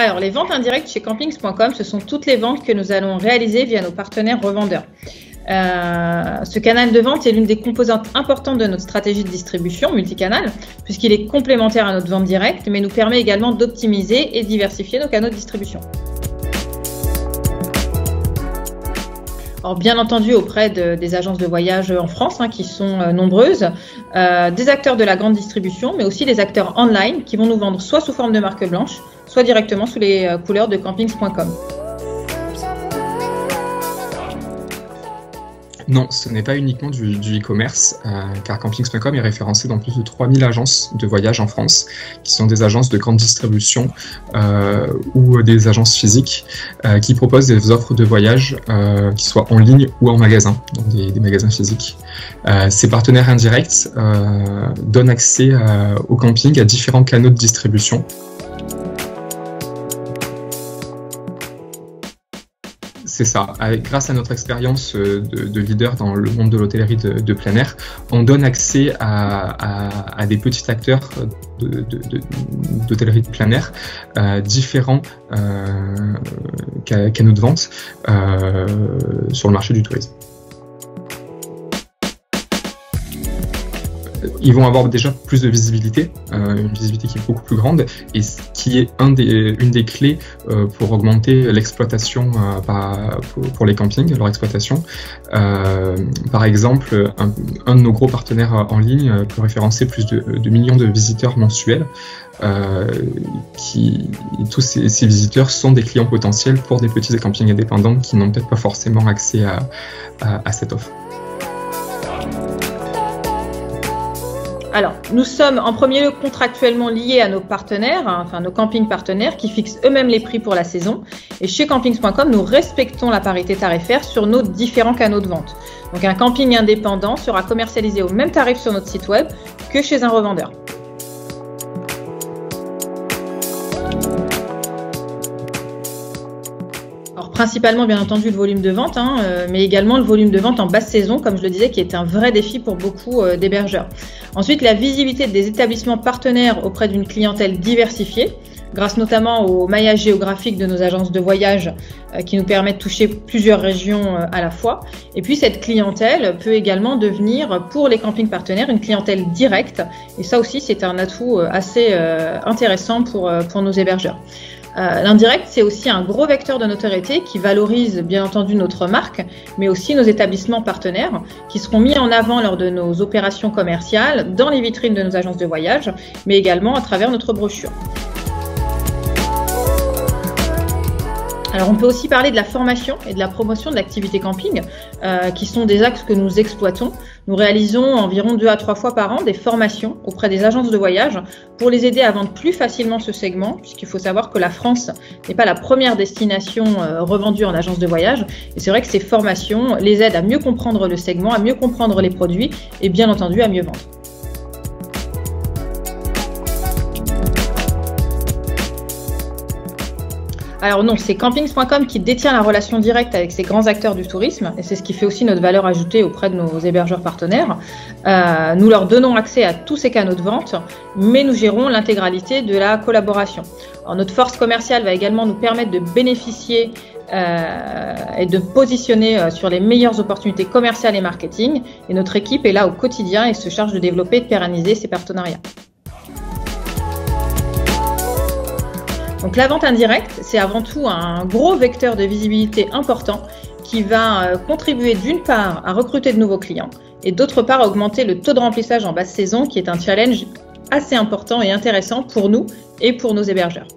Alors, les ventes indirectes chez campings.com, ce sont toutes les ventes que nous allons réaliser via nos partenaires revendeurs. Ce canal de vente est l'une des composantes importantes de notre stratégie de distribution multicanal, puisqu'il est complémentaire à notre vente directe, mais nous permet également d'optimiser et diversifier nos canaux de distribution. Alors, bien entendu auprès des agences de voyage en France, qui sont nombreuses, des acteurs de la grande distribution, mais aussi des acteurs online qui vont nous vendre soit sous forme de marque blanche, soit directement sous les couleurs de campings.com. Non, ce n'est pas uniquement du e-commerce, car campings.com est référencé dans plus de 3000 agences de voyage en France, qui sont des agences de grande distribution ou des agences physiques qui proposent des offres de voyage qui soient en ligne ou en magasin, dans des magasins physiques. Ces partenaires indirects donnent accès au camping à différents canaux de distribution. C'est ça. Grâce à notre expérience de leader dans le monde de l'hôtellerie de plein air, on donne accès à des petits acteurs d'hôtellerie de plein air, différents canaux de vente sur le marché du tourisme. Ils vont avoir déjà plus de visibilité, une visibilité qui est beaucoup plus grande et qui est une des clés pour augmenter l'exploitation pour les campings, leur exploitation. Par exemple, un de nos gros partenaires en ligne peut référencer plus de millions de visiteurs mensuels. Tous ces visiteurs sont des clients potentiels pour des petits campings indépendants qui n'ont peut-être pas forcément accès à cette offre. Alors, nous sommes en premier lieu contractuellement liés à nos partenaires, enfin nos campings partenaires qui fixent eux-mêmes les prix pour la saison. Et chez campings.com, nous respectons la parité tarifaire sur nos différents canaux de vente. Donc un camping indépendant sera commercialisé au même tarif sur notre site web que chez un revendeur. Alors, principalement, bien entendu, le volume de vente, mais également le volume de vente en basse saison, comme je le disais, qui est un vrai défi pour beaucoup d'hébergeurs. Ensuite, la visibilité des établissements partenaires auprès d'une clientèle diversifiée, grâce notamment au maillage géographique de nos agences de voyage qui nous permet de toucher plusieurs régions à la fois. Et puis, cette clientèle peut également devenir, pour les campings partenaires, une clientèle directe. Et ça aussi, c'est un atout assez intéressant pour nos hébergeurs. L'indirect, c'est aussi un gros vecteur de notoriété qui valorise bien entendu notre marque, mais aussi nos établissements partenaires qui seront mis en avant lors de nos opérations commerciales, dans les vitrines de nos agences de voyage, mais également à travers notre brochure. Alors, on peut aussi parler de la formation et de la promotion de l'activité camping, qui sont des axes que nous exploitons. Nous réalisons environ 2 à 3 fois par an des formations auprès des agences de voyage pour les aider à vendre plus facilement ce segment, puisqu'il faut savoir que la France n'est pas la première destination revendue en agence de voyage. Et c'est vrai que ces formations les aident à mieux comprendre le segment, à mieux comprendre les produits et bien entendu à mieux vendre. Alors non, c'est campings.com qui détient la relation directe avec ces grands acteurs du tourisme et c'est ce qui fait aussi notre valeur ajoutée auprès de nos hébergeurs partenaires. Nous leur donnons accès à tous ces canaux de vente, mais nous gérons l'intégralité de la collaboration. Alors, notre force commerciale va également nous permettre de bénéficier et de positionner sur les meilleures opportunités commerciales et marketing. Et notre équipe est là au quotidien et se charge de développer et de pérenniser ces partenariats. Donc la vente indirecte, c'est avant tout un gros vecteur de visibilité important qui va contribuer d'une part à recruter de nouveaux clients et d'autre part à augmenter le taux de remplissage en basse saison qui est un challenge assez important et intéressant pour nous et pour nos hébergeurs.